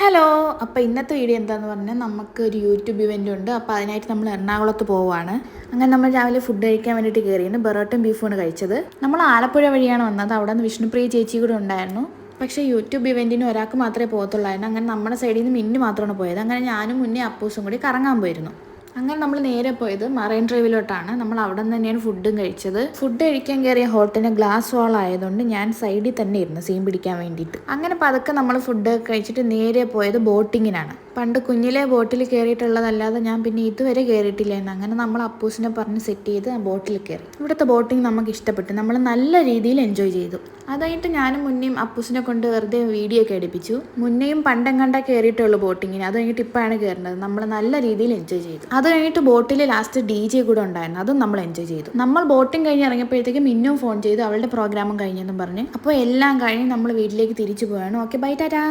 Hello. അപ്പോൾ ഇന്നത്തെ video എന്താണെന്ന് പറഞ്ഞാൽ നമുക്കൊരു യൂട്യൂബ് ഇവൻ്റ് ഉണ്ട്. അപ്പോൾ അതിനായിട്ട് നമ്മൾ എറണാകുളത്ത് പോവുകയാണ്. അങ്ങനെ നമ്മൾ രാവിലെ ഫുഡ് കഴിക്കാൻ വേണ്ടിയിട്ട് കയറിയാണ്. ബെറോട്ടയും ബീഫുമാണ് കഴിച്ചത്. നമ്മൾ ആലപ്പുഴ വഴിയാണ് വന്നത്. അവിടെ നിന്ന് വിഷ്ണുപ്രിയ ചേച്ചി കൂടെ ഉണ്ടായിരുന്നു. പക്ഷേ യൂട്യൂബ് ഇവൻറ്റിന് ഒരാൾക്ക് മാത്രമേ പോകത്തുള്ളായിരുന്നു. അങ്ങനെ നമ്മുടെ സൈഡിൽ നിന്ന് മിന്നു മാത്രമാണ് പോയത്. അങ്ങനെ ഞാനും മുന്നേ അപ്പൂസും കൂടി കറങ്ങാൻ പോയിരുന്നു. അങ്ങനെ നമ്മൾ നേരെ പോയത് മറൈൻ ഡ്രൈവിലോട്ടാണ്. നമ്മൾ അവിടെ നിന്ന് തന്നെയാണ് ഫുഡും കഴിച്ചത്. ഫുഡ് കഴിക്കാൻ കയറിയ ഹോട്ടലിന് ഗ്ലാസ് വാൾ ആയതുകൊണ്ട് ഞാൻ സൈഡിൽ തന്നെ ഇരുന്നു സീൻ പിടിക്കാൻ വേണ്ടിയിട്ട്. അങ്ങനെ പതുക്കെ നമ്മൾ ഫുഡ് കഴിച്ചിട്ട് നേരെ പോയത് ബോട്ടിങ്ങിനാണ്. പണ്ട് കുഞ്ഞിലെ ബോട്ടിൽ കയറിയിട്ടുള്ളതല്ലാതെ ഞാൻ പിന്നെ ഇതുവരെ കയറിയിട്ടില്ലായിരുന്നു. അങ്ങനെ നമ്മൾ അപ്പൂസിനെ പറഞ്ഞ് സെറ്റ് ചെയ്ത് ബോട്ടിൽ കയറി. ഇവിടുത്തെ ബോട്ടിങ് നമുക്ക് ഇഷ്ടപ്പെട്ടു. നമ്മൾ നല്ല രീതിയിൽ എൻജോയ് ചെയ്തു. അതായിട്ട് ഞാനും മുന്നേയും അപ്പൂസിനെ കൊണ്ട് വെറുതെ വീഡിയോ ഒക്കെ എടുപ്പിച്ചു. മുന്നേയും പണ്ടെങ്ങാണ്ടാ കയറിയിട്ടുള്ളൂ ബോട്ടിങ്ങിന്. അത് കഴിഞ്ഞിട്ട് ഇപ്പോഴാണ് കയറുന്നത്. നമ്മൾ നല്ല രീതിയിൽ എൻജോയ് ചെയ്തു. അത് കഴിഞ്ഞിട്ട് ബോട്ടിൽ ലാസ്റ്റ് DJ കൂടെ ഉണ്ടായിരുന്നു. അതും നമ്മൾ എൻജോയ് ചെയ്തു. നമ്മൾ ബോട്ടിങ് കഴിഞ്ഞ് ഇറങ്ങിയപ്പോഴത്തേക്ക് മിന്നും ഫോൺ ചെയ്തു അവളുടെ പ്രോഗ്രാമും കഴിഞ്ഞെന്നും പറഞ്ഞ്. അപ്പോൾ എല്ലാം കഴിഞ്ഞ് നമ്മൾ വീട്ടിലേക്ക് തിരിച്ചു പോവാണ്. Okay, bye, Tata.